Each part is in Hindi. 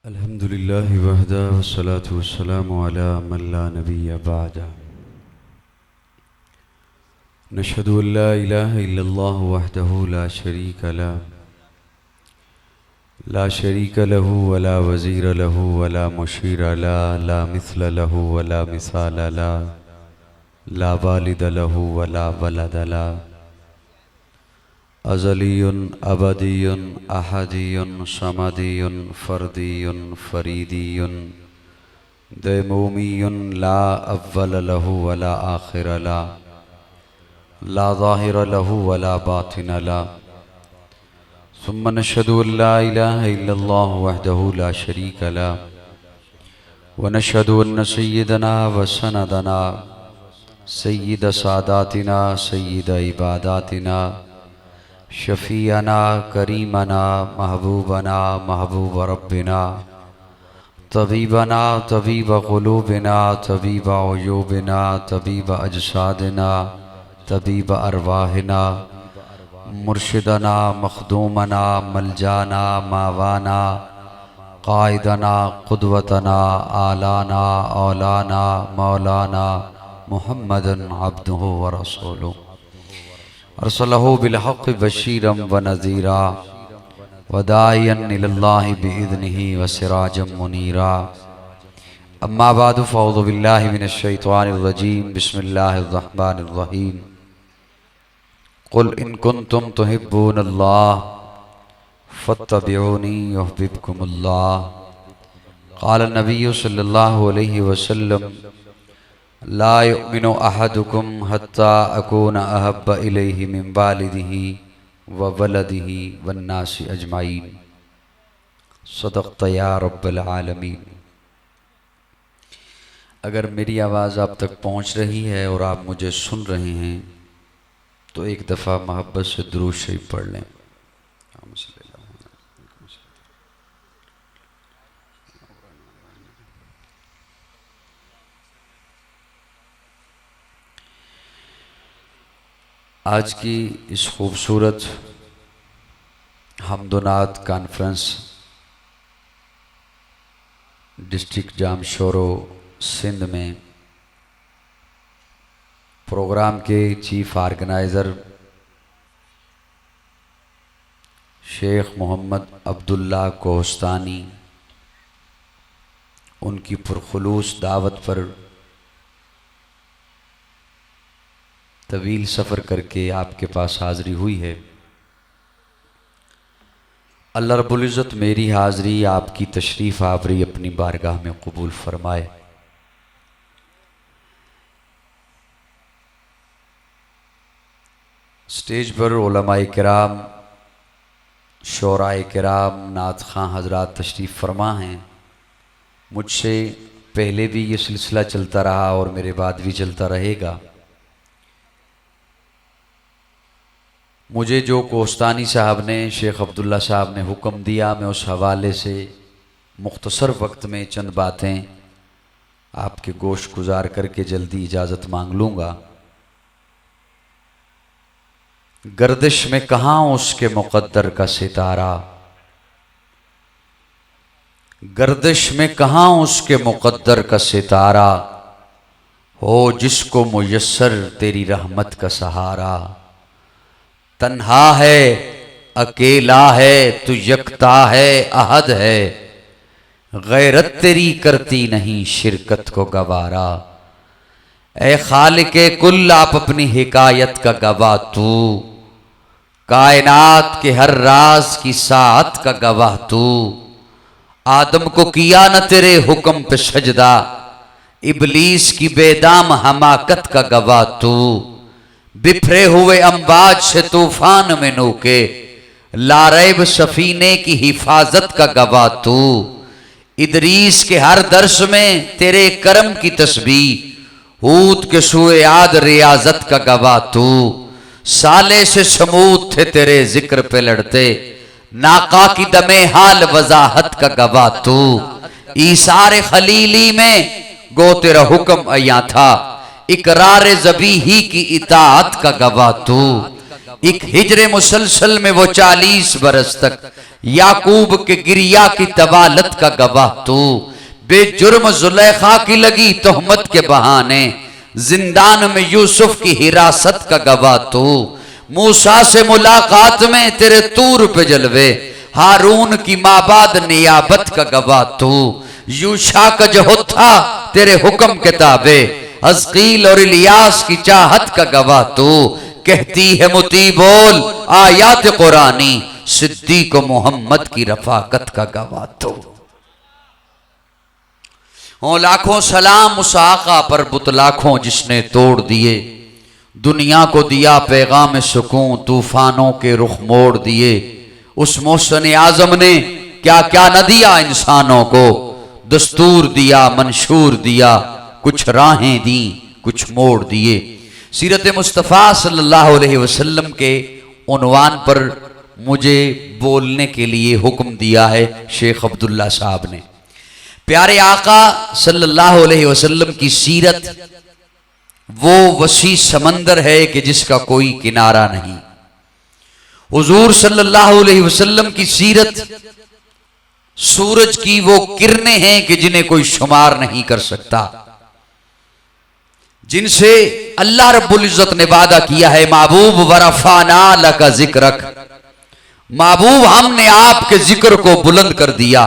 अल्हम्दुलिल्लाहि वहदा वस्सलातु वस्सलामु अला मन ला नबिय्य बअदा। नशहदु अन ला इलाहा इल्लल्लाह वहदहु ला शरीक लहु वला वज़ीर लहु वला मुशीर ला मिस्ल लहु वला मिसाल ला वालिद लहु वला वलद ला। अज़लियुन अबदियुन अहदियुन समदियुन फ़र्दियुन फ़रीदियुन दैमूमियुन ला अव्वल लहु वला आखिर ला ज़ाहिर लहु वला बातिन ला। सुम्मा नशहदु अन ला इलाहा इल्लल्लाह वहदहु ला शरीक लह व नशहदु अन्न सय्यदना व सनदना सय्यद सादातिना सय्यद इबादातिना शफ़ीअना करीमना महबूबना महबूब रब्बिना तबीबना तबीब क़ुलूबिना तबीब अयूबिना तबीब अजसादिना तबीब अरवाहिना मुर्शिदना मखदूमना मलजाना मावाना क़ाइदना क़ुदवतना आलाना औलाना मौलाना मुहम्मदन अब्दुहु व रसूलुहु अरसलहु बिलहक़ बशीरम व नज़ीरा व दाइयन इलल्लाहि बिइज़्निहि व सिराजम मुनीरा। अम्मा बादु फ़अऊज़ु बिल्लाहि मिनश शैतानिर रजीम। बिस्मिल्लाहिर रहमानिर रहीम। क़ुल इन कुन्तुम तुहिब्बूनल्लाह फ़त्तबिऊनी युहब्बिबकुमुल्लाह। क़ाल नबिय्यु सल्लल्लाहु अलैहि वसल्लम ला युमिनु अहदुकुम हत्ता अकूना अहब्ब इलैहि मिन वालिदिही व वलदिही वन्नासि अजमाइन। सदक़्त या रब्बल आलमीन। अगर मेरी आवाज़ आप तक पहुँच रही है और आप मुझे सुन रहे हैं तो एक दफ़ा मोहब्बत से दुरूद शरीफ पढ़ लें। आज की इस खूबसूरत हमदुनात कॉन्फ्रेंस डिस्ट्रिक्ट जामशोरो सिंध में प्रोग्राम के चीफ ऑर्गेनाइज़र शेख मोहम्मद अब्दुल्ला कोहस्तानी उनकी पुरखुलूस दावत पर तवील सफ़र करके आपके पास हाज़री हुई है। अल्लाह रब्बुल इज़्ज़त मेरी हाज़री आपकी तशरीफ़ आवरी अपनी बारगाह में कबूल फरमाए। स्टेज पर उलमाए किराम, शोराए किराम, नात खां हज़रात तशरीफ़ फरमा हैं। मुझसे पहले भी ये सिलसिला चलता रहा और मेरे बाद भी चलता रहेगा। मुझे जो कोहस्तानी साहब ने, शेख अब्दुल्ला साहब ने हुक्म दिया, मैं उस हवाले से मुख्तसर वक्त में चंद बातें आपके गोश गुजार करके जल्दी इजाज़त मांग लूँगा। गर्दिश में कहाँ उसके मुक़द्दर का सितारा, गर्दिश में कहाँ उसके मुक़द्दर का सितारा, हो जिसको मुयस्सर तेरी रहमत का सहारा। तन्हा है अकेला है तू यकता है अहद है, गैरत तेरी करती नहीं शिरकत को गवारा। ए खालिके कुल आप अपनी हिकायत का गवाह तू, कायनात के हर राज की सात का गवाह तू। आदम को किया न तेरे हुक्म पे सजदा, इबलीस की बेदाम हमाकत का गवाह तू। बिफरे हुए अम्बाज से तूफान में नूके, लारैब सफीने की हिफाजत का गवाह तू। इदरीस के हर दर्श में तेरे करम की तस्बीह, हूद के सुए आद रियाजत का गवाह तू। साले से समूद थे तेरे जिक्र पे लड़ते, नाका की दमे हाल वजाहत का गवाह तू। ईसारे खलीली में गो तेरा हुक्म अया था, इकरार ज़बीही की इताअत का गवाह तू। एक हिजरे मुसलसल में वो 40 बरस तक याकूब के गिरिया की तवालत का गवाह तू। बेजुर्म जुलेखा की लगी तोहमत के बहाने जिंदान में यूसुफ की हिरासत का गवाह तू। मूसा से मुलाकात में तेरे तूर पे जलवे, हारून की माबाद नियाबत का गवाह तू। यूशा का जो था तेरे हुक्म के ताबे, हज़कील और इलियास की चाहत का गवाह तू। कहती है मुती बोल आयात कुरानी, सिद्दीक को मोहम्मद की रफाकत का गवाह तू। हो लाखों सलाम उस आका पर बुत लाखों जिसने तोड़ दिए, दुनिया को दिया पैगाम सुकून, तूफानों के रुख मोड़ दिए। उस मोहसिन आजम ने क्या क्या न दिया इंसानों को, दस्तूर दिया मंशूर दिया, कुछ राहें दी कुछ मोड़ दिए। सीरत मुस्तफ़ा सल्लल्लाहु अलैहि वसल्लम के उन्वान पर मुझे बोलने के लिए हुक्म दिया है शेख अब्दुल्ला साहब ने। प्यारे आका सल्लल्लाहु अलैहि वसल्लम की सीरत वो वसी समंदर है कि जिसका कोई किनारा नहीं। हुजूर सल्लल्लाहु अलैहि वसल्लम की सीरत सूरज की वो किरणें हैं कि जिन्हें कोई शुमार नहीं कर सकता, जिनसे अल्लाह रब्बुल इज्जत ने वादा किया है महबूब वरफाना लका जिक्रक, महबूब हमने आपके जिक्र को बुलंद कर दिया,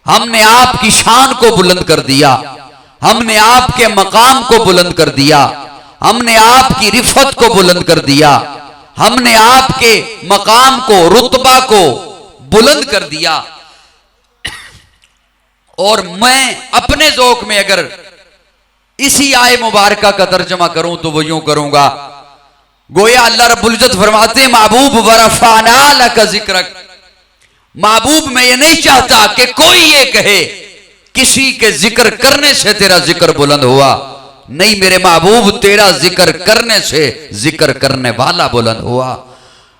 हमने आपकी शान को बुलंद कर दिया, हमने आपके मकाम को बुलंद कर दिया, हमने आपकी रिफत को बुलंद कर दिया, हमने आपके मकाम को रुतबा को बुलंद कर दिया। और मैं अपने ज़ौक़ में अगर इसी आय मुबारका का तर्जमा करूं तो वो यूं करूंगा, गोया अल्लाह रब्बुल इज्जत फरमाते महबूब वरफाना लका जिक्रक, महबूब मैं ये नहीं चाहता कि कोई ये कहे किसी के जिक्र करने से तेरा जिक्र बुलंद हुआ, नहीं मेरे महबूब तेरा जिक्र करने से जिक्र करने वाला बुलंद हुआ।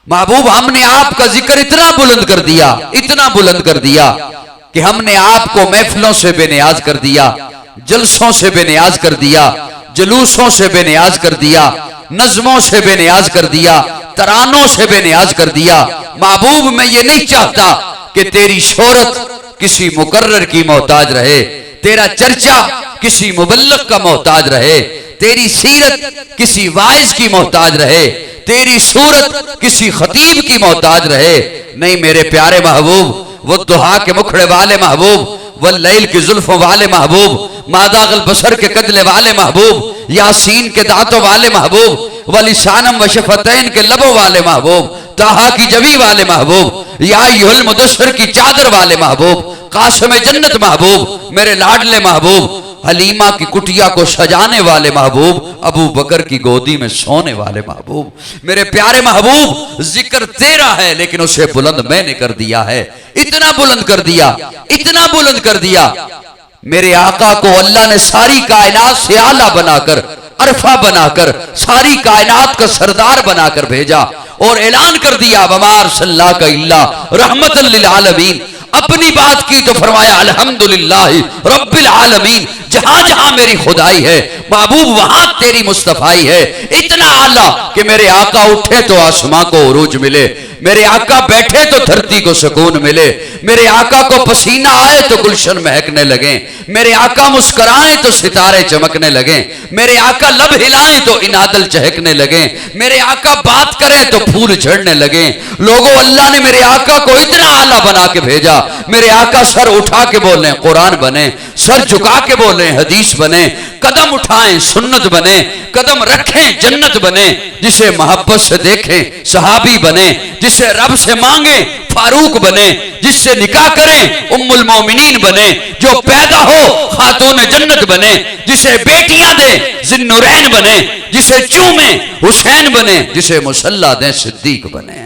महबूब हमने आपका जिक्र इतना बुलंद कर दिया, इतना बुलंद कर दिया कि हमने आपको महफिलों से बेनियाज कर दिया, जलसों से बेनियाज कर दिया, जुलूसों से बेनियाज कर दिया, नज़मों से बेनियाज कर दिया, तरानों से बेनियाज कर दिया। महबूब मैं ये नहीं चाहता कि तेरी शोहरत किसी मुकर्रर की मोहताज रहे, तेरा चर्चा किसी मुबल्लग का मोहताज रहे, तेरी सीरत किसी वाइज की मोहताज रहे, तेरी सूरत किसी खतीब की मोहताज रहे। नहीं मेरे प्यारे महबूब, वो दुहा के मुखड़े वाले महबूब, वल लैल की जुल्फों वाले महबूब, मादागल बसर के कदले वाले महबूब, यासीन के दांतों वाले महबूब, वलिसानम व शफतैन के लबों वाले महबूब, ताहा की जबी वाले महबूब, या युल मुदस्सर की चादर वाले महबूब, कासिम जन्नत महबूब, मेरे लाडले महबूब, हलीमा की कुटिया को सजाने वाले महबूब, अबू बकर की गोदी में सोने वाले महबूब। मेरे प्यारे महबूब जिक्र तेरा है लेकिन उसे बुलंद मैंने कर दिया है, इतना बुलंद कर दिया, इतना बुलंद कर दिया। मेरे आका को अल्लाह ने सारी कायनात से आला बनाकर, अरफा बनाकर, सारी कायनात का सरदार बनाकर भेजा और ऐलान कर दिया वमार सल्ला का इल्ला रहमतल लिल आलमीन। अपनी बात की तो फरमाया अल्हम्दुलिल्लाह रब्बिल आलमीन, जहां जहां मेरी खुदाई है महबूब वहां तेरी मुस्तफाई है। इतना आला कि मेरे आका उठे तो आसमां को उरूज मिले, मेरे आका बैठे तो धरती को सुकून मिले, मेरे आका को पसीना आए तो गुलशन महकने लगे, मेरे आका मुस्कुराए तो सितारे चमकने लगे, मेरे आका लब हिलाए तो इनादल चहकने लगे, मेरे आका बात करे तो फूल झड़ने लगे। लोगों अल्लाह ने मेरे आका को इतना आला बना के भेजा, मेरे आका सर उठा के बोले कुरान बने, सर झुका के बोले हदीस बने, कदम उठाएं सुन्नत बने, कदम रखें जन्नत बने, जिसे मोहब्बत से देखें सहाबी बने, जिसे रब से मांगे फारूक बने, जिससे निकाह करें उम्मुल मोमिनीन बने, जो पैदा हो खातून जन्नत बने, जिसे बेटियां दे जिन्नुरैन बने, जिसे चूमे हुसैन बने, जिसे मुसल्ला दे सिद्दीक बने।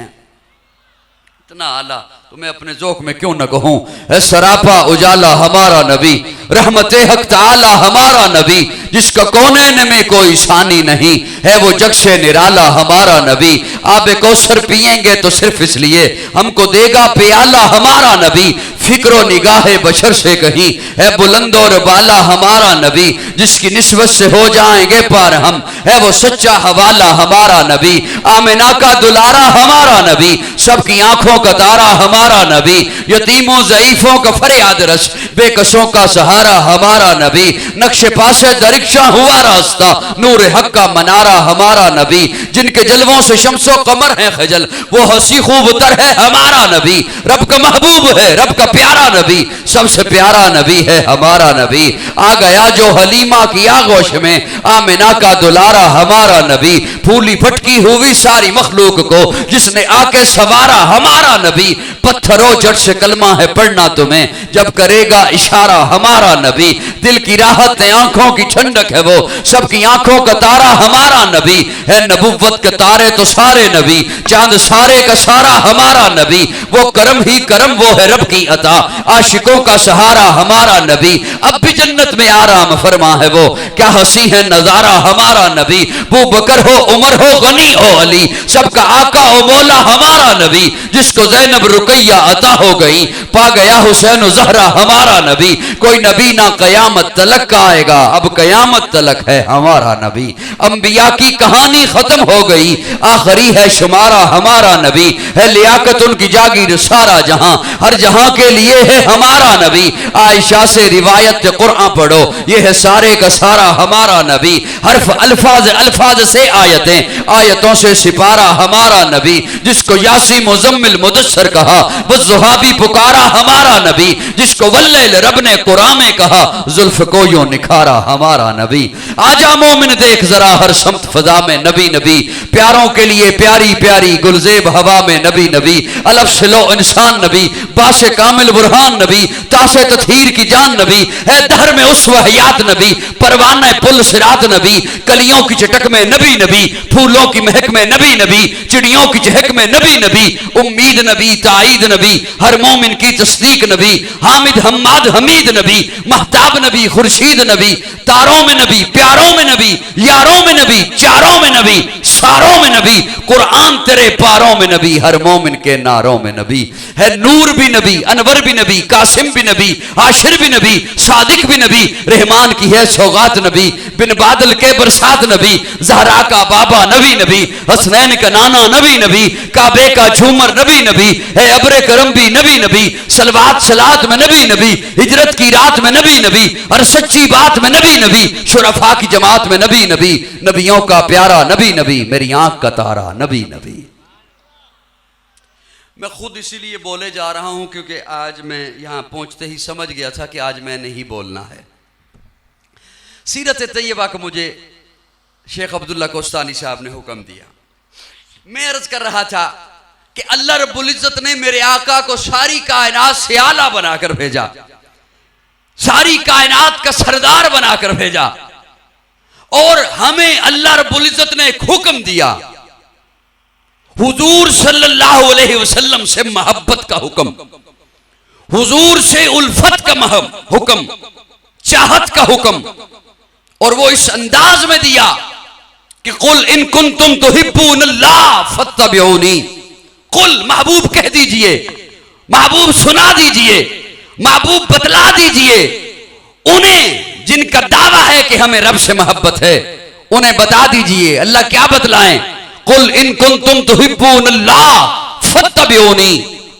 इतना आला तो मैं अपने जोक में क्यों न कहूं, है सरापा उजाला हमारा नबी, रहमत हक ताला हमारा नबी, जिसका कौनैन में कोई सानी नहीं, है वो जग से निराला हमारा नबी। आबे कौसर पिएंगे तो सिर्फ इसलिए हमको देगा प्याला हमारा नबी। फिक्रो निगाहे बशर से कहीं है बुलंद और बाला हमारा नबी, जिसकी निस्बत से हो जाएंगे पार हम, है वो सच्चा हवाला हमारा नबी। आमिना का दुलारा हमारा नबी, सबकी आंखों का तारा हमारा नबी, यतीमों ज़ईफों का फरियाद रस, बेकसों का सहारा हमारा नबी। नक्शे पासे दरिक्षा हुआ रास्ता, नूर हक का मनारा हमारा नबी, जिनके जलवों से शम्सो कमर है खजल, वो हंसी खूबतर है हमारा नबी। रब का महबूब है, रब का प्यारा नबी, सबसे प्यारा नबी है हमारा नबी। आ गया जो हलीमा की आगोश में, आमिना का दुलारा हमारा नबी। फूली फटकी हुई सारी मखलूक को जिसने आके सवारा हमारा नबी। पत्थरों जड़ से कलमा है पढ़ना तुम्हें, जब करेगा इशारा हमारा नबी। दिल की राहत है, आंखों की ठंडक है वो, सबकी आंखों का तारा हमारा नबी। है नबुव्वत के तारे तो सारे नबी, चांद सारे का सारा हमारा नबी। वो करम ही करम, वो है रब की अता, आशिकों का सहारा हमारा नबी। अब भी जन्नत में आराम फरमा है वो, क्या हंसी है नजारा हमारा नबी। वो बकर हो, उमर हो, गनी हो, अली, सबका आका हो मौला हमारा नबी। जिसको ज़ैनब रुकैया अता हो गई, पा गया हुसैन ज़हरा हमारा नबी। कोई नबी ना कयामत तलक का आएगा, अब कयामत तलक है हमारा नबी। अंबिया की कहानी खत्म हो गई, आखिरी है शुमारा हमारा नबी। है लियाकत उनकी जागीर सारा जहां, हर जहां के लिए है हमारा नबी। आयशा से रिवायत कुरान पढ़ो, ये है सारे का सारा हमारा नबी। हर्फ अल्फाज अल्फाज से आयतें, आयतों से सिपारा हमारा नबी। जिसको यासी मुजम्मिल मुदस्सर कहा, वो ज़ुहाबी पुकारा हमारा नबी। जिसको वल्लैल रब ने कुरान में कहा, जुल्फ को यूं निखारा हमारा नबी। आजा मोमिन देख जरा हर समत फजा में नबी नबी, प्यारों के लिए प्यारी प्यारी गुलजेब हवा में नबी नबी। अलफ सिलो इंसान नबी, बासे कामिल बुरहान नबी, तासे तथहीर की जान नबी। है दहर में उस वहयात नबी, परवाना पुल सिरात नबी। कलियों की चटक में नबी नबी, फूलों की महक में नबी नबी, चिड़ियों की चहक में नबी नबी। उम्मीद नबी, ताईद नबी, हर मोमिन की तस्दीक नबी। हामिद हम्माद हमीद नबी, महताब नबी, खुर्शीद नबी। तारों में नबी, प्यारों में नबी, यारों में नबी, चारों में नबी, सारों में नबी। कुरान तेरे पारों में नबी, हर मोमिन के नारों में नबी। है नूर भी नबी, अनवर भी नबी, कासिम भी नबी, आशिर भी नबी, सादिक भी नबी। रहमान की है सौगात नबी, बिन बादल के बरसात नबी। जहरा का बाबा नबी नबी, हसनैन का नाना नबी नबी। काबे का झूमर नबी नबी, है अब्रे करम भी नबी नबी। सलवात सलात में नबी नबी, हिजरत की रात में नबी नबी, हर सच्ची बात में नबी नबी। शुरफा की जमात में नबी नबी, नबियों का प्यारा नबी नबी। मेरी आंख का तारा नबी नबी। मैं खुद इसीलिए बोले जा रहा हूं क्योंकि आज मैं यहां पहुंचते ही समझ गया था कि आज मैंने ही बोलना है। सीरत तैयबा को मुझे शेख अब्दुल्ला कोस्तानी साहब ने हुक्म दिया। मैं अर्ज कर रहा था कि अल्लाह रब्बुल इज्जत ने मेरे आका को सारी कायनात से आला बनाकर भेजा, सारी कायनात का सरदार बनाकर भेजा, और हमें अल्लाह रब्बुल इज्जत ने एक हुक्म दिया, हुजूर सल्लल्लाहु अलैहि वसल्लम से मोहब्बत का हुक्म, हुजूर से उल्फत का हुक्म, चाहत का हुक्म। और वो इस अंदाज में दिया कि कुल इन कुंतुम तुहिब्बूनल्लाह फत्तबिऊनी। कुल महबूब कह दीजिए, महबूब सुना दीजिए, महबूब बतला दीजिए उन्हें जिनका दावा है कि हमें रब से मोहब्बत है, उन्हें बता दीजिए। अल्लाह क्या बतलाएं? कुल इन कुंतुम तुहिब्बूनल्लाह फत्तबिऊनी।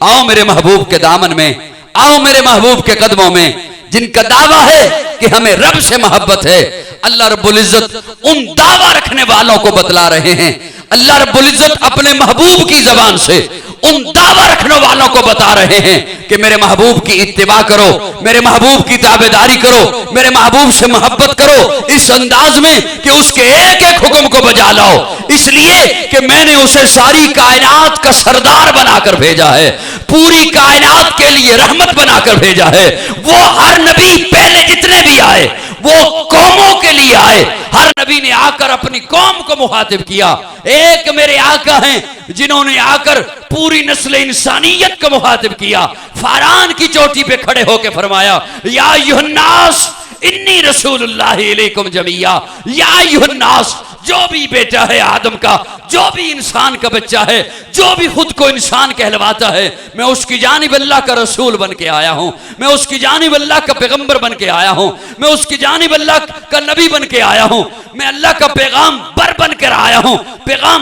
आओ मेरे महबूब के दामन में, आओ मेरे महबूब के कदमों में। जिनका दावा है कि हमें रब से मोहब्बत है, अल्लाह रब्बुल इज्जत उन दावा रखने वालों को बतला रहे हैं। अल्लाह रब्बुल इज्जत अपने महबूब की जबान से उन दावा रखने वालों को बता रहे हैं कि मेरे महबूब की इत्तिबा करो, मेरे महबूब की ताबेदारी करो, मेरे महबूब से मोहब्बत करो, इस अंदाज में कि उसके एक एक हुक्म को बजा लाओ। इसलिए कि मैंने उसे सारी कायनात का सरदार बनाकर भेजा है, पूरी कायनात के लिए रहमत बनाकर भेजा है। वो हर नबी पहले जितने भी आए वो कौमों के लिए आए। हर नबी ने आकर अपनी कौम को मुखातिब किया। एक मेरे आका हैं जिन्होंने आकर पूरी नस्ल इंसानियत को मुखातिब किया। फारान की चोटी पे खड़े होकर फरमाया, या अय्युहन्नास इन्नी रसूलुल्लाहि इलैकुम जमीया। या अय्युहन्नास, जो भी बेटा है आदम का, जो भी इंसान का बच्चा है, जो भी खुद को इंसान कहलवाता है, मैं उसकी जानिब अल्लाह का रसूल बन के आया हूं, मैं उसकी जानिब अल्लाह का पैगंबर बन के आया हूं, मैं उसकी जानिब अल्लाह का नबी बन के आया हूं, मैं अल्लाह का पैगाम बर बनकर आया हूं, पैगाम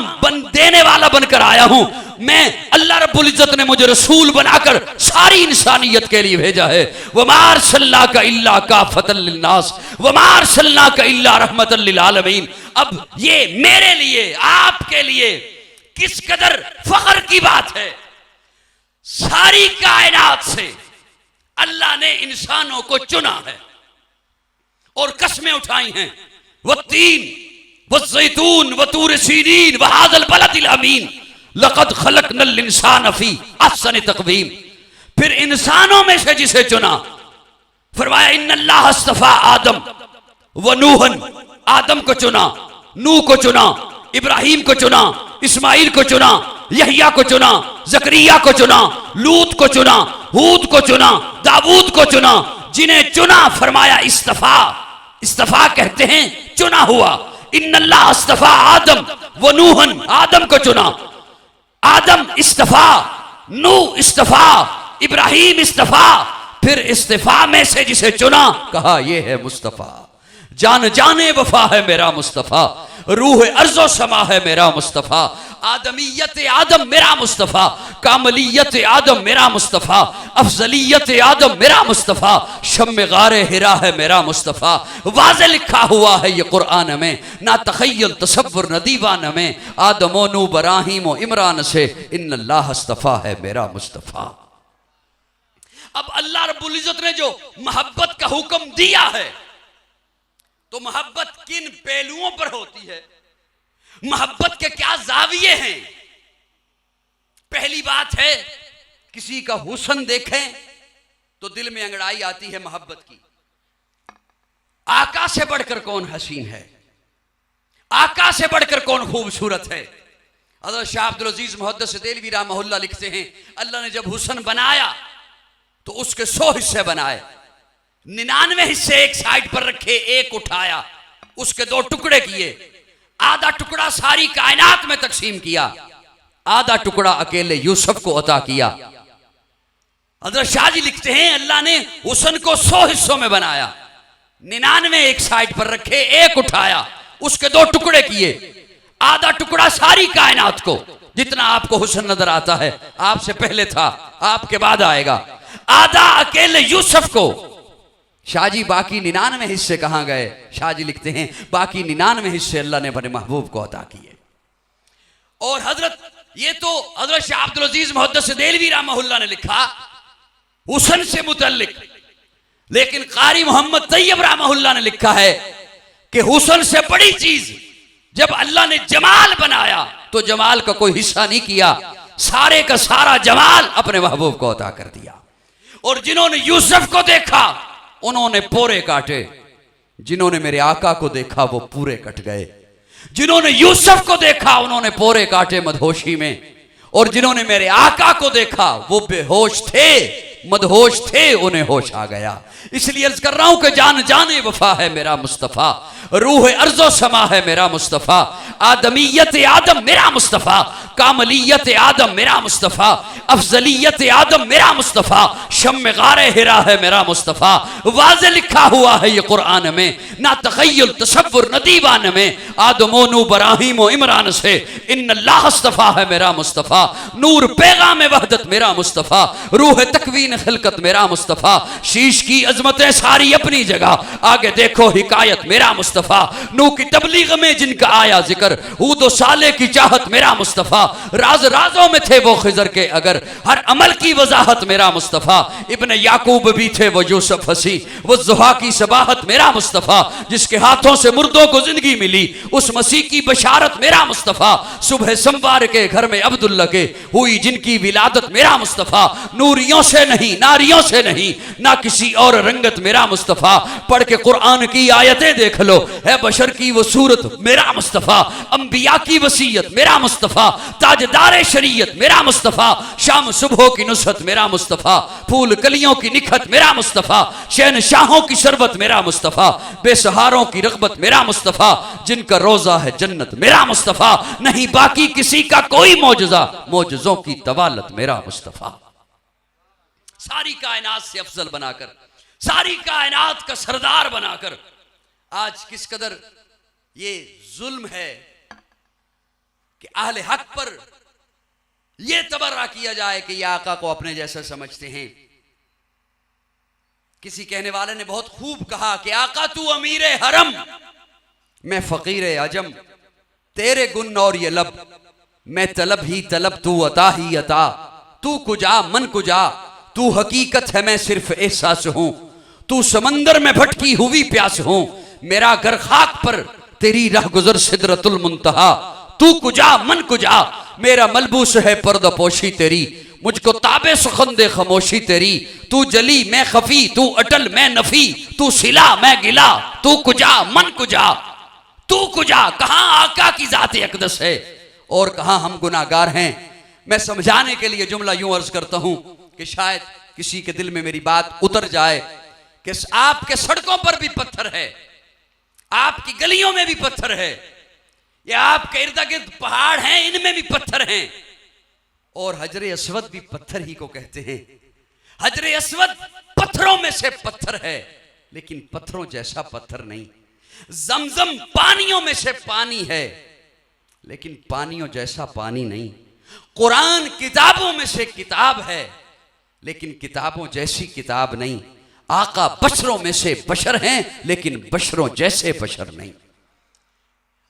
देने वाला बनकर आया हूं। मैं अल्लाह रब्बुल इज्जत ने मुझे रसूल बनाकर सारी इंसानियत के लिए भेजा है। वमा अरसलनाका इल्ला काफतल लिन्नास वमा अरसलनाका इल्ला रहमतल लिल आलमीन। अब ये मेरे लिए, आपके लिए किस कदर फख्र की बात है। सारी कायनात से अल्लाह ने इंसानों को चुना है और कसमें उठाई हैं, वत्तीन वज़्ज़ैतून वतूर सीनीन वहाज़ल बलदिल अमीन लक़द खलक़नल इंसान फी अहसन तक़वीम। फिर इंसानों में से जिसे चुना, फरमाया इन्नल्लाह अस्तफ़ा आदम व नूहन, आदम को चुना, नूह को चुना, इब्राहिम को चुना, इस्माइल को चुना, यहिया को चुना, जकरिया को चुना, लूत को चुना, हूद को चुना, दाऊद को चुना। जिन्हें चुना फरमाया इस्तफा, इस्तफा कहते हैं चुना हुआ। इन्नल्लाह अस्तफा आदम व नूहन, आदम को चुना, आदम इस्तफा, नूह इस्तफा, इब्राहिम इस्तफा। फिर इस्तफा में से जिसे चुना कहा यह है मुस्तफा। जान जाने वफा है मेरा मुस्तफा, रूह अर्ज़ो समा है मेरा मुस्तफा। आदमियत आदम मेरा मुस्तफा, कामलियत आदम मेरा मुस्तफा, अफजलियत आदम मेरा मुस्तफा, शम्मे गारे हिरा है मेरा मुस्तफा। वाज़े लिखा हुआ है ये कुरान में, ना तखय्युल तसव्वुर न दीवान में। आदम नू इब्राहीम इमरान से इन्नल्लाह अस्तफा है मेरा मुस्तफा। अब अल्लाह रब्बुल इज्जत ने जो मोहब्बत का हुक्म दिया है, तो मोहब्बत किन पहलुओं पर होती है, मोहब्बत के क्या जाविये हैं। पहली बात है, किसी का हुस्न देखें तो दिल में अंगड़ाई आती है मोहब्बत की। आका से बढ़कर कौन हसीन है, आका से बढ़कर कौन खूबसूरत है। हज़रत शाह अब्दुल अजीज मुहद्दिस देलवी रहमहुल्लाह लिखते हैं, अल्लाह ने जब हुस्न बनाया तो उसके 100 हिस्से बनाए, 99 हिस्से एक साइड पर रखे, एक उठाया, उसके 2 टुकड़े किए। आधा टुकड़ा सारी कायनात में तकसीम किया, आधा टुकड़ा अकेले यूसुफ को अता किया। हज़रत शाह जी लिखते हैं, अल्लाह ने हुस्न को 100 हिस्सों में बनाया, 99 एक साइड पर रखे, एक उठाया, उसके 2 टुकड़े किए। आधा टुकड़ा सारी कायनात को, जितना आपको हुस्न नजर आता है, आपसे पहले था, आपके बाद आएगा। आधा अकेले यूसुफ को। शाह जी बाकी 99 हिस्से कहां गए? शाह जी लिखते हैं, बाकी 99 हिस्से अल्लाह ने अपने महबूब को अता किए। और हजरत, ये तो हजरत शाह अब्दुल अजीज मुहद्दिस देलवी रहमहुल्लाह ने लिखा हुस्न से मुतल्लिक, लेकिन कारी मोहम्मद तैयब रहमहुल्लाह ने लिखा है कि हुस्न से बड़ी चीज, जब अल्लाह ने जमाल बनाया तो जमाल का कोई हिस्सा नहीं किया, सारे का सारा जमाल अपने महबूब को अता कर दिया। और जिन्होंने यूसुफ को देखा उन्होंने पोरे काटे, जिन्होंने मेरे आका को देखा वो पूरे कट गए। जिन्होंने यूसुफ को देखा उन्होंने पोरे काटे मदहोशी में, और जिन्होंने मेरे आका को देखा वो बेहोश थे, मदहोश थे, उन्हें होश आ गया। इसलिए अर्ज कर रहा हूं कि जान जाने वफा है मेरा मुस्तफा, रूह अर्ज़ो समा है मेरा मुस्तफा, आदमियत आदम मेरा मुस्तफा, कामलियत आदम मेरा मुस्तफा, अफजलियत आदम मेरा मुस्तफा, शम्मे गारे हिरा है मेरा मुस्तफा। वाज़े लिखा हुआ है ये कुरान में, ना तखय्युल तसव्वुर न दीवान में। आदम नू इब्राहीम इमरान से इन्नल्लाह अस्तफा है मेरा मुस्तफा। नूर पैगाम वहदत मेरा मुस्तफा, रूह तकवीन खिलकत मेरा मुस्तफा। शीश की अजमतें सारी अपनी जगह, आगे देखो हिकायत मेरा मुस्तफा। नू की तबलीग में जिनका आया जिक्र, हूद साले की चाहत मेरा मुस्तफा। राज राजों में थे वो खिजर के अगर, हर अमल की वजाहत मेरा मुस्तफ़ा। इब्न याकूब भी थे वो यूसुफ हसी, वो ज़ुहा की सबाहत मेरा मुस्तफ़ा। जिसके हाथों से मुर्दों को जिंदगी मिली उस मसीह की बशारत मेरा मुस्तफ़ा। सुबह सोमवार के घर में अब्दुल्ला के हुई जिनकी विलादत मेरा मुस्तफ़ा। नूरियों से नहीं, नारियों से नहीं, ना किसी और रंगत मेरा मुस्तफ़ा। पढ़ के कुरान की आयतें देख लो, है बशर की वो सूरत मेरा मुस्तफ़ा। अंबिया की वसीयत मेरा मुस्तफ़ा, ताजदार शरीयत मेरा मुस्तफ़ा। शाम सुबह की नुसरत मेरा मुस्तफ़ा, फूल कलियों की निखत मेरा मुस्तफ़ा। शहनशाहों की शरबत मेरा मुस्तफ़ा, बेसहारों की रग़बत मेरा मुस्तफ़ा। जिनका रोज़ा है जन्नत मेरा मुस्तफ़ा, नहीं बाकी किसी का कोई मौजज़ा, मौजज़ों की तवालत मेरा मुस्तफ़ा। सारी कायनात से अफजल बनाकर, सारी कायनात का सरदार बनाकर, आज किस कदर ये जुल्म है कि अहले हक पर यह तबर्रा किया जाए कि ये आका को अपने जैसा समझते हैं। किसी कहने वाले ने बहुत खूब कहा कि आका तू अमीर हरम, मैं फकीर अजम। तेरे गुन और ये लब, मैं तलब ही तलब, तू अता ही अता। तू कुजा मन कुजा, तू हकीकत है मैं सिर्फ एहसास हूं। तू समंदर में भटकी हुई प्यास हूं, मेरा घर खाक पर तेरी राह गुजर सिदरतुल मुंतहा। तू कुजा मन कुजा, मेरा मलबूस है पर्दपोशी तेरी, मुझको ताबे सुखन दे खामोशी तेरी। तू जली मैं खफी, तू अटल मैं नफी, तू सिला मैं गिला, तू कुजा मन कुजा। तू कुजा, कहां आका की जाते अकदस है और कहां हम गुनाहगार हैं। मैं समझाने के लिए जुमला यूं अर्ज करता हूं कि शायद किसी के दिल में मेरी बात उतर जाए कि आपके सड़कों पर भी पत्थर है, आपकी गलियों में भी पत्थर है, या आपके इर्द गिर्द पहाड़ हैं इनमें भी पत्थर हैं। और हजरे अस्वद भी पत्थर ही को कहते हैं। हजरे अस्वद पत्थरों में से पत्थर है, लेकिन पत्थरों जैसा पत्थर नहीं। जमजम पानियों में से पानी है, लेकिन पानियों जैसा पानी नहीं। कुरान किताबों में से किताब है, लेकिन किताबों जैसी किताब नहीं। आका बशरों में से बशर हैं, लेकिन बशरों जैसे बशर नहीं।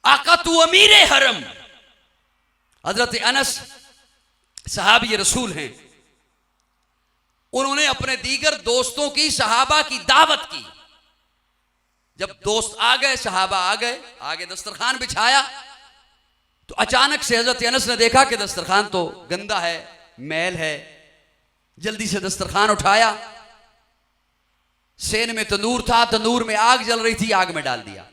आका तू अमीर हरम। हजरत अनस सहाबी रसूल हैं, उन्होंने अपने दीगर दोस्तों की सहाबा की दावत की। जब दोस्त आ गए, सहाबा आ गए, आगे दस्तरखान बिछाया, तो अचानक से हजरत अनस ने देखा कि दस्तरखान तो गंदा है, मैल है। जल्दी से दस्तरखान उठाया, सेन में तंदूर था, तंदूर में आग जल रही थी, आग में डाल दिया।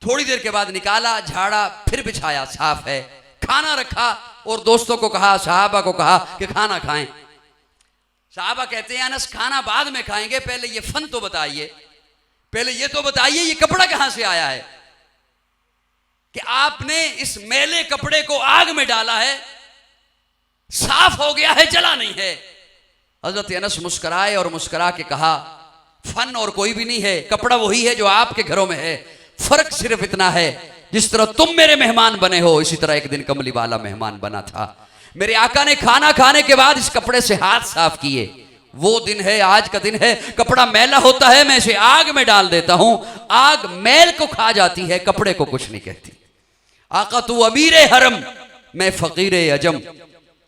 थोड़ी देर के बाद निकाला, झाड़ा, फिर बिछाया, साफ है। खाना रखा और दोस्तों को कहा, सहाबा को कहा कि खाना खाएं। सहाबा कहते हैं अनस खाना बाद में खाएंगे, पहले ये फन तो बताइए, पहले ये तो बताइए ये कपड़ा कहां से आया है कि आपने इस मैले कपड़े को आग में डाला है, साफ हो गया है, जला नहीं है। हजरत अनस मुस्कुराए और मुस्कुरा के कहा फन और कोई भी नहीं है, कपड़ा वही है जो आपके घरों में है। फर्क सिर्फ इतना है, जिस तरह तुम मेरे मेहमान बने हो, इसी तरह एक दिन कमली वाला मेहमान बना था। मेरे आका ने खाना खाने के बाद इस कपड़े से हाथ साफ किए। वो दिन है, आज का दिन है। कपड़ा मैला होता है, मैं इसे आग में डाल देता हूं, आग मैल को खा जाती है, कपड़े को कुछ नहीं कहती। आका तू अमीर हरम, मैं फकीर अजम।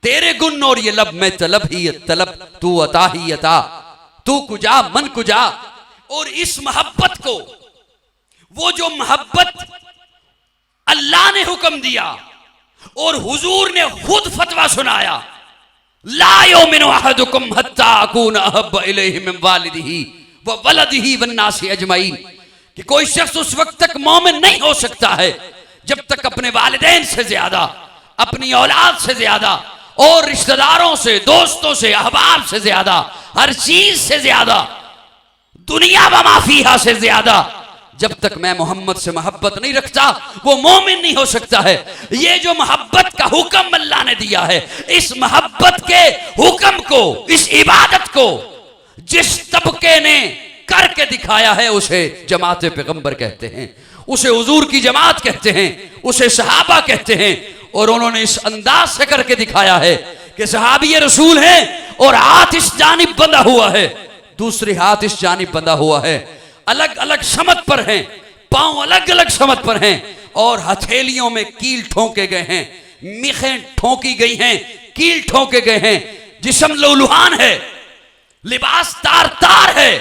तेरे गुन और ये लब, मैं तलब ही तलब, तू अता ही अता। तू कुजा मन कुजा। और इस मोहब्बत को, वो जो मोहब्बत अल्लाह ने हुक्म दिया और हुजूर ने खुद फतवा सुनाया, ला युमिनु अहदुकुम हत्ता अकून अहब्ब इलैहि मिन वालिदिही व वलदिही वन्नासि अजमईन, कि कोई शख्स उस वक्त तक मोमिन नहीं हो सकता है जब तक अपने वालिदैन से ज्यादा, अपनी औलाद से ज्यादा, और रिश्तेदारों से, दोस्तों से, अहबाब से ज्यादा, हर चीज से ज्यादा, दुनिया व माफिया से ज्यादा, जब तक मैं मोहम्मद से मोहब्बत नहीं रखता वो मोमिन नहीं हो सकता है। ये जो मोहब्बत का हुक्म अल्लाह ने दिया है, इस मोहब्बत के हुक्म को, इस इबादत को जिस तबके ने करके दिखाया है, उसे जमात पैगंबर कहते हैं, उसे हुजूर की जमात कहते हैं, उसे सहाबा कहते हैं। और उन्होंने इस अंदाज से करके दिखाया है कि सहाबी रसूल हैं और हाथ इस जानिब बंधा हुआ है, दूसरे हाथ इस जानिब बंधा हुआ है, अलग अलग समत पर हैं, पांव अलग अलग समत पर हैं, और हथेलियों में कील ठोंके गए हैं। मिखें ठोंकी गई हैं, कील ठोके गए हैं, जिस्म लौलुहान है, लिबास तार तार है,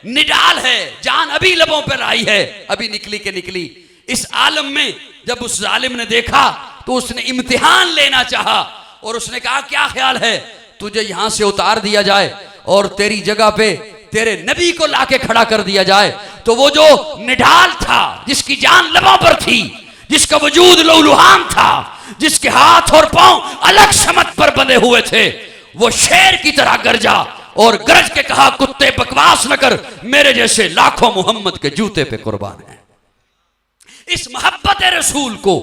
निडाल है, जान अभी लबों पर आई है, अभी निकली के निकली। इस आलम में जब उस जालिम ने देखा तो उसने इम्तिहान लेना चाहा और उसने कहा क्या ख्याल है तुझे यहां से उतार दिया जाए और तेरी जगह पे तेरे नबी को लाके खड़ा कर दिया जाए। तो वो जो निढाल था, जिसकी जान लबों पर थी, जिसका वजूद लौलुहान था, जिसके हाथ और पांव अलग समत पर बंधे हुए थे, वो शेर की तरह गरजा और गरज के कहा कुत्ते बकवास न कर, मेरे जैसे लाखों मोहम्मद के जूते पे कुर्बान है। इस मोहब्बत रसूल को,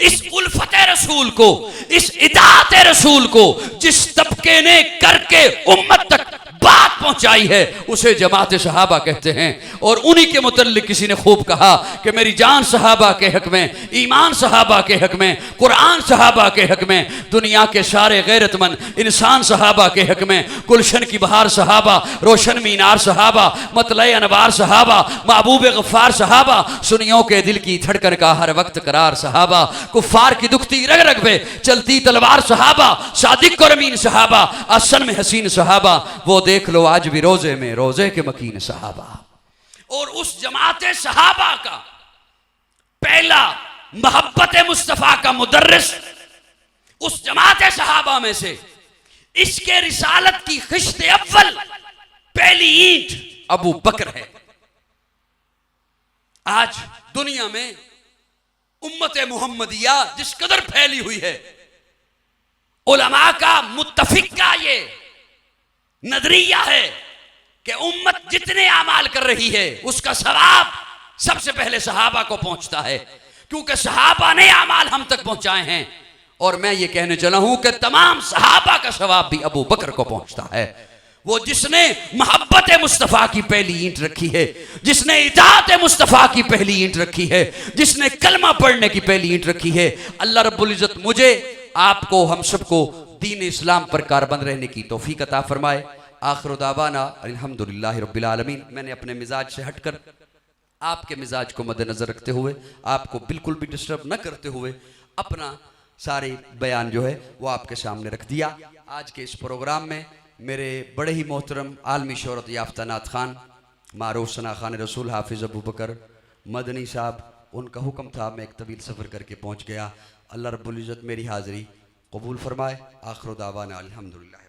इस उल्फत रसूल को, इस इताअत रसूल को जिस तबके ने करके उम्मत तक बात पहुंचाई है उसे जमात सहाबा कहते हैं। और उन्हीं के मुतल्लिक किसी ने खूब कहा कि मेरी जान सहाबा के हक में, ईमान सहाबा के हक में, कुरान सहाबा के हक में, दुनिया के सारे गैरतमंद इंसान सहाबा के हक में, गुलशन की बहार सहाबा, रोशन मीनार सहाबा, मतलय अनवार सहाबा, महबूब गफ्फार सहाबा, सुनियों के दिल की धड़कन का हर वक्त करार सहाबा, कुफ्फार की दुखती रग रग पे चलती तलवार सहाबा, सादिक और अमीन सहाबा, असन में हसीन सहाबा, वो देख लो आज भी रोजे में रोजे के मकीन सहाबा। और उस जमात सहाबा का पहला मोहब्बत मुस्तफा का मुदर्रिस, उस जमात सहाबा में से इसके रिसालत की खिश्त अव्वल पहली ईंट अबू बकर है। आज दुनिया में उम्मत मुहम्मदिया जिस कदर फैली हुई है, उलमा का मुत्तफिक का ये नजरिया है कि उम्मत जितने अमाल कर रही है उसका सवाब सबसे पहले सहाबा को पहुंचता है, क्योंकि सहाबा ने अमाल हम तक पहुंचाए हैं। और मैं ये कहने चला हूं कि तमाम सहाबा का सवाब भी अबू बकर को पहुंचता है। वो जिसने मोहब्बत मुस्तफ़ा की पहली ईंट रखी है, जिसने इताअत मुस्तफ़ा की पहली ईंट रखी है, जिसने कलमा पढ़ने की पहली ईंट रखी है। अल्लाह रब्बुल इज़्ज़त मुझे, आपको, हम सबको दीन इस्लाम पर कारबंद रहने की तौफीक अता फरमाए। आखिर दावाना अल्हम्दुलिल्लाहि रब्बिल आलमीन। मैंने अपने मिजाज से हटकर आपके मिजाज को मद्देनज़र रखते हुए, आपको बिल्कुल भी डिस्टर्ब न करते हुए अपना सारे बयान जो है वो आपके सामने रख दिया। आज के इस प्रोग्राम में मेरे बड़े ही मोहतरम आलमी शोहरत याफ्ता नात खान मारूफ सना खान रसूल हाफिज़ अबू बकर मदनी साहब, उनका हुक्म था, मैं एक तवील सफ़र करके पहुँच गया। अल्लाह रब्बुल इज़्ज़त मेरी हाज़िरी कबूल फरमाए। आखिर दावाना अल्हम्दुलिल्लाह।